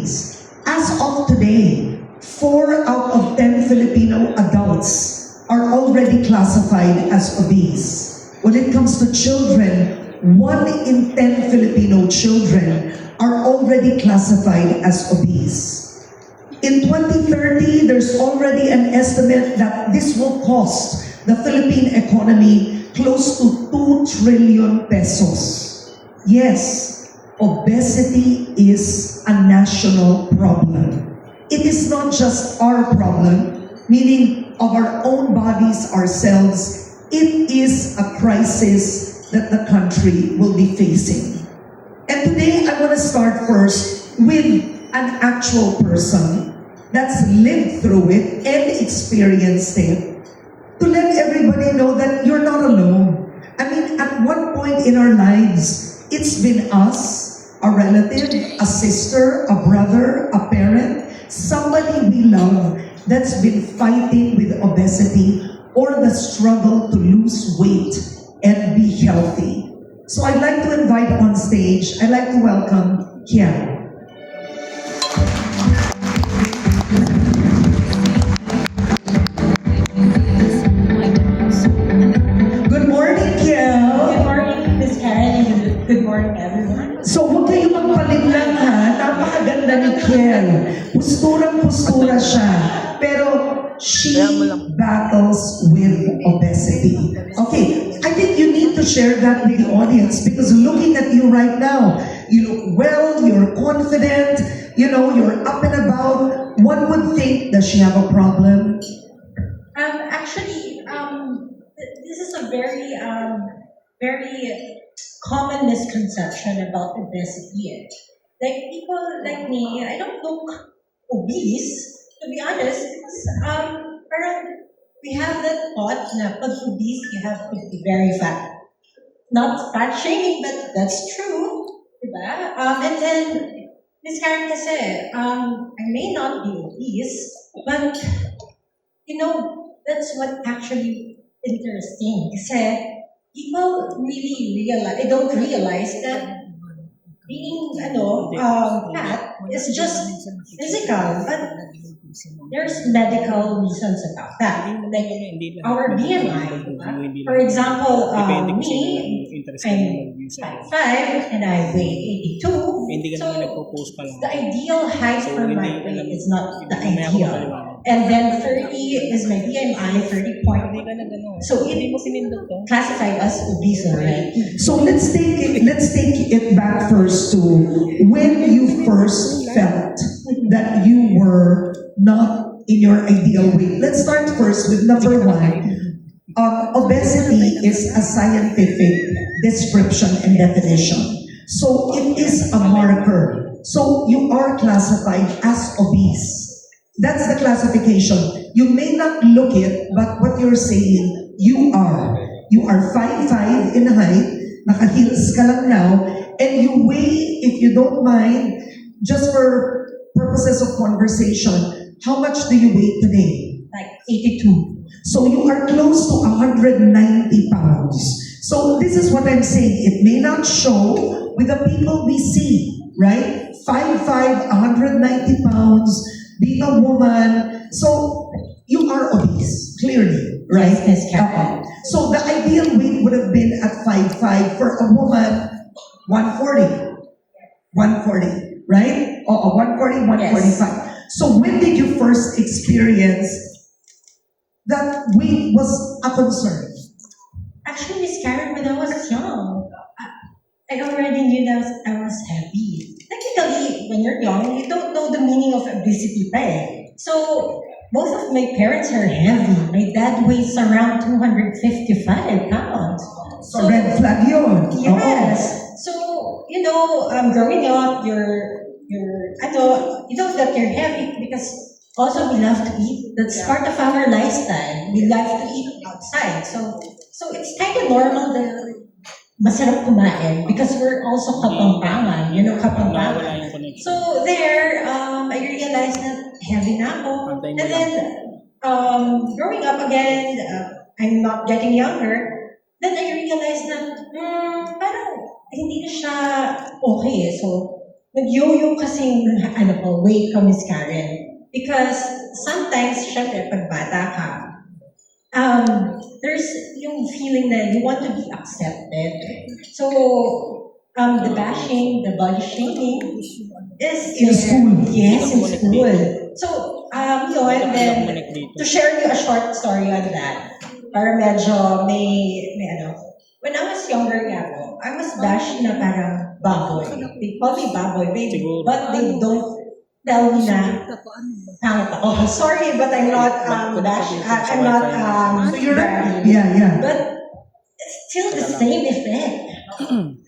diabetes. As of today, 4 out of 10 Filipino adults are already classified as obese. When it comes to children, 1 in 10 Filipino children are already classified as obese. In 2030, there's already an estimate that this will cost the Philippine economy close to 2 trillion pesos. Yes, obesity is a national problem. It is not just our problem, meaning of our own bodies, ourselves. It is a crisis that the country will be facing. And today, I want to start first with an actual person that's lived through it and experienced it, to let everybody know that you're not alone. I mean, at one point in our lives, it's been us, a relative, a sister, a brother, a parent, somebody we love that's been fighting with obesity or the struggle to lose weight and be healthy. So I'd like to invite on stage, I'd like to welcome Kian. Good morning, Kian. Good morning, Miss Karen, and good morning, everyone. So huwag kayong magpalinlang ha, napakaganda ni Kian. Pusturang-pustura siya. Pero she battles with obesity. Okay, I think you need to share that with the audience because looking at you right now, you look well, you're confident, you're up and about. One would think, does she have a problem? This is a very common misconception about obesity. Like people like me, I don't look obese, to be honest, because parang we have that thought na pag obese, you have to be very fat. Not fat shaming, but that's true, diba? And then, Miss Karen kasi, I may not be obese, but, that's what actually interesting. Kasi people really don't realize that being, fat is just physical, but there's medical reasons about that. Like our BMI, for example, me, I'm 5'5" and I weigh 82. So the ideal height for my weight is not the ideal. And then 30 is my BMI, 30 point. So it classified as obese already. So let's take it back first to when you first felt that you were not in your ideal weight. Let's start first with number 1. Obesity is a scientific description and definition. So it is a marker. So you are classified as obese. That's the classification. You may not look it, but what you're saying, you are. You are 5'5" in height, naka-heels ka lang now, and you weigh, if you don't mind, just for purposes of conversation, how much do you weigh today? Like 82. So you are close to 190 pounds. So this is what I'm saying. It may not show with the people we see, right? 5'5", 190 pounds, being a woman. So you are obese, clearly, right? Yes, Miss Karen. So the ideal weight would have been at 5'5", for a woman, 140. 140, right? Oh, 140, 145. Yes. So when did you first experience that weight was a concern? Actually, Miss Karen, when I was young, I already knew that I was heavy. Technically, when you're young, you don't know the meaning of obesity, right? So, both of my parents are heavy. My dad weighs around 255 pounds. So red flag yun. Yes. So, growing up, you know that you're heavy because also we love to eat. That's part of our lifestyle. We love to eat outside. So it's kind of normal that masarap kumain because we're also kapampangan. Kapampangan. So there, I realized that heavy na ako. And then, growing up again, I'm not getting younger. Then I realized na, parang hindi na siya okay. So, nag-yo-yo kasing, ano po, weight ko, Miss Karen. Because sometimes, syempre, pag bata ka, um, there's yung feeling that you want to be accepted. So, the bashing, the body shaming is In school. Yes, in school. So, and then, to share you a short story on that, para medyo may ano, when I was younger nga po, I was bashed na parang baboy. They call me baboy, but they don't tell me na pangit ako. Sorry, but I'm not I'm not So you're, bragging. yeah. But it's still the same effect.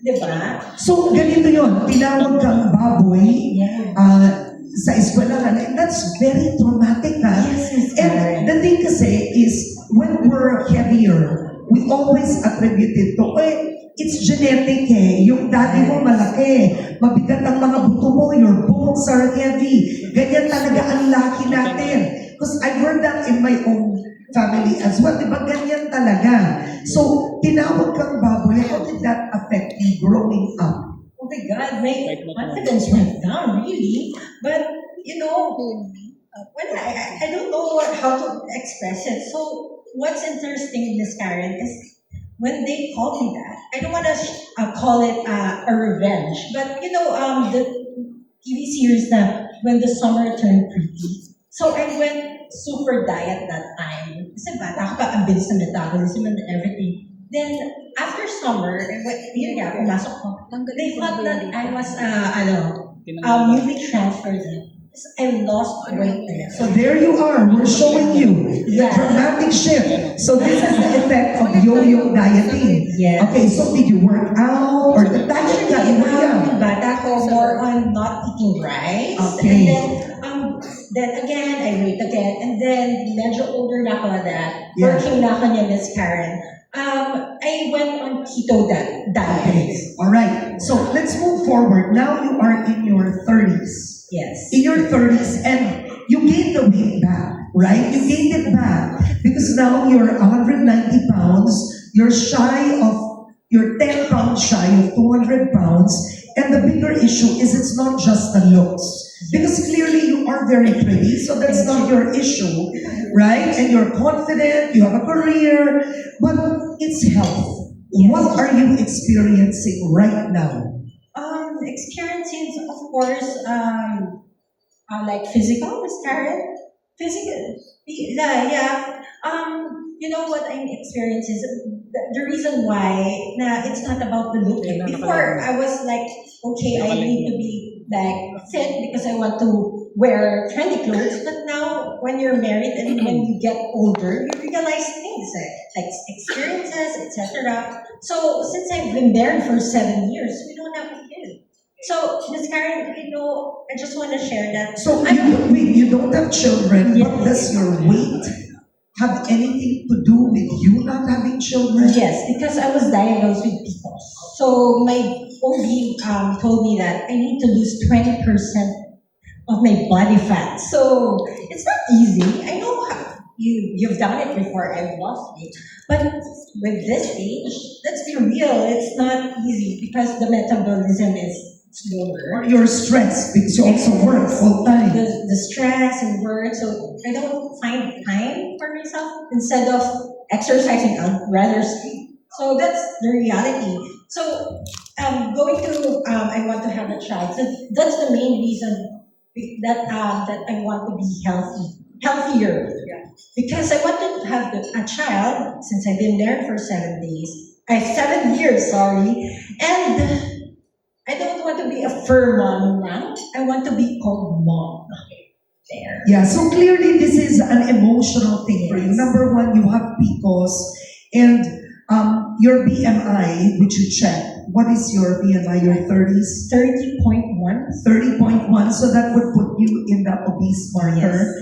Diba? So, ganito yon, tinawag kang baboy Yeah. sa eskwelahan, and that's very traumatic, ha? Yes, Miss And Karen. the thing kasi is, when we're heavier, we always attribute it to, it's genetic eh. Yung daddy mo malaki, mabigat ang mga buto mo, your bones are heavy. Ganyan talaga ang laki natin. Because I've heard that in my own family as well. Diba ganyan talaga? So, tinawag kang baboy, how did that affect you growing up? Oh my God, my confidence went down, really. But, when I don't know how to express it. So, what's interesting, Miss Karen, is when they call me that, I don't want to call it a revenge, but, the TV series na When the Summer Turned Pretty. So, I went super diet that time. Kasi bata ako pa, ang bilis na metabolism and everything. Then, after summer, yun nga, pumasok ko. They thought that I was, newly transferred. I lost weight there. So there you are, we're showing you the Yeah. dramatic shift. So this is the effect of yo-yo dieting. Yes. Okay, so did you work out or the diet that you were young? Bata ko, more on not eating rice. Okay. And then again, I wait again. And then, medyo older na ako na that. Yeah. Working na ako niya, Miss Karen. I went on keto diet. All right, so let's move forward. Now you are in your 30s. Yes. In your 30s, and you gained the weight back, right? You gained it back because now you're 190 pounds, you're 10 pounds shy of 200 pounds, and the bigger issue is it's not just the looks. Because clearly you are very pretty, so that's not your issue, right? And you're confident, you have a career, but it's health. Yes. What are you experiencing right now? Experiencing, of course, like physical, Miss Karen. Physical, yeah. You know what I'm experiencing is the reason why it's not about the look. Before I was like, okay, I need to be like fit because I want to wear trendy clothes. But now, when you're married and when you get older, you realize things like experiences, etc. So since I've been married for 7 years, we don't have a kid. So, Ms. Karen, I just want to share that. So you don't have children, but does your weight have anything to do with you not having children? Yes, because I was diagnosed with PCOS. So my OB told me that I need to lose 20% of my body fat. So it's not easy. I know you've done it before. I've lost weight, but with this age, let's be real. It's not easy because the metabolism is slower. Or you're stressed because you also work full time. The stress and work, so I don't find time for myself. Instead of exercising, I'd rather sleep. So that's the reality. So going to I want to have a child. So that's the main reason that I want to be healthier. Because I wanted to have a child since I've been there for 7 days. 7 years, sorry, and I don't want to be a fur mom now. I want to be called mom. There. Yeah, so clearly this is an emotional thing for you. Number one, you have PCOS, and your BMI, which you check. What is your BMI? Your 30s? 30.1. 30.1, so that would put you in the obese marker.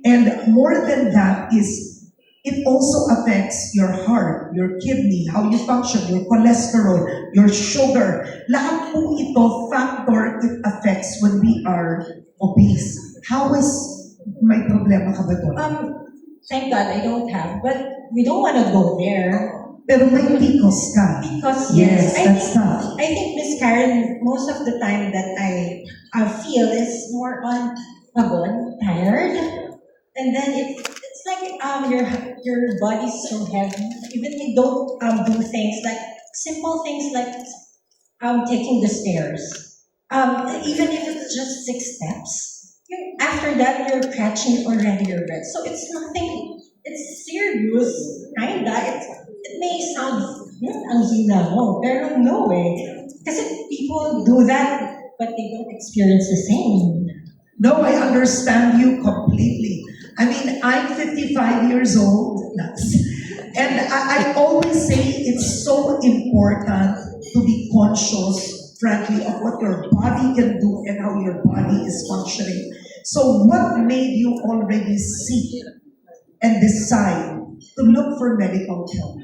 And more than that is, it also affects your heart, your kidney, how you function, your cholesterol, your sugar. Lahat po ito factor it affects when we are obese. How is, may problema ka ba doon? Thank God I don't have, but we don't want to go there. Pero may PCOS ka. Because Yes, yes, that's tough. I think Miss Karen, most of the time that I feel is more on pagod, tired, and then it's like your body's so heavy. Even you don't do things like simple things like taking the stairs. Even if it's just 6 steps, after that you're catching already your breath. So it's nothing. It's serious, kinda. It may sound ang hina mo, pero no eh. Kasi people do that, but they don't experience the same. No, I understand you completely. I mean, I'm 55 years old, and I always say it's so important to be conscious, frankly, of what your body can do and how your body is functioning. So, what made you already seek and decide to look for medical help?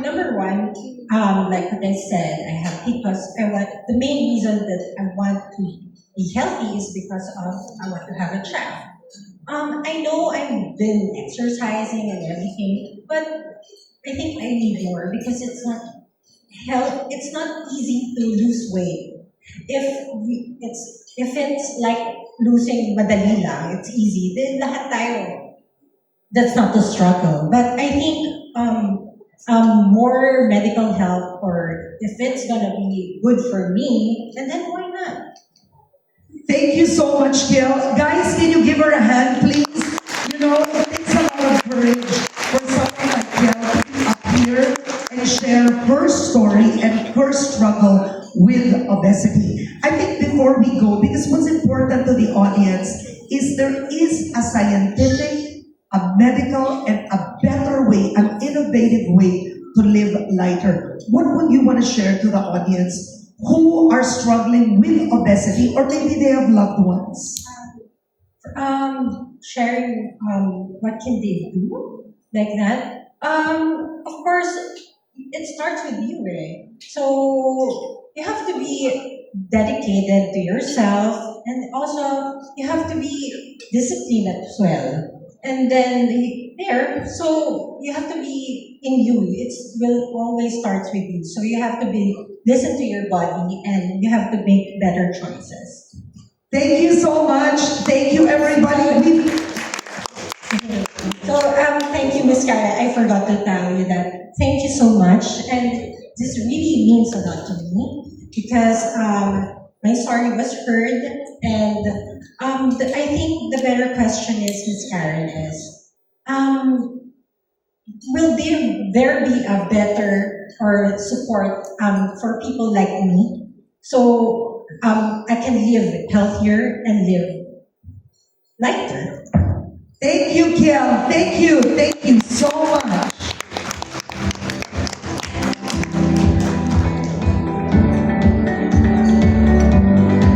Number one, like what I said, I have because I want the main reason that I want to be healthy is because of I want to have a child. I know I've been exercising and everything, but I think I need more because it's not health. It's not easy to lose weight. If it's like losing madali lang, it's easy. Then lahat tayo that's not the struggle. But I think more medical help, or if it's gonna be good for me, and then why not? Thank you so much, Gail. Guys, can you give her a hand, please? You know, it takes a lot of courage for someone like Gail to be up here and share her story and her struggle with obesity. I think before we go, because what's important to the audience is there is a scientific, a medical, and a better way, an innovative way to live lighter. What would you want to share to the audience who are struggling with obesity or maybe they have loved ones? Sharing what can they do like that. Of course, it starts with you, right? So you have to be dedicated to yourself, and also you have to be disciplined as well. And then there, so you have to be in you. It will always starts with you. So you have to be listen to your body, and you have to make better choices. Thank you so much. Thank you, everybody. So thank you, Miss Kara. I forgot to tell you that. Thank you so much, and this really means a lot to me because my story was heard, and I think the better question is, Miss Karen, is will there be a better or support for people like me, so I can live healthier and live lighter? Thank you, Gail. Thank you. Thank you so much.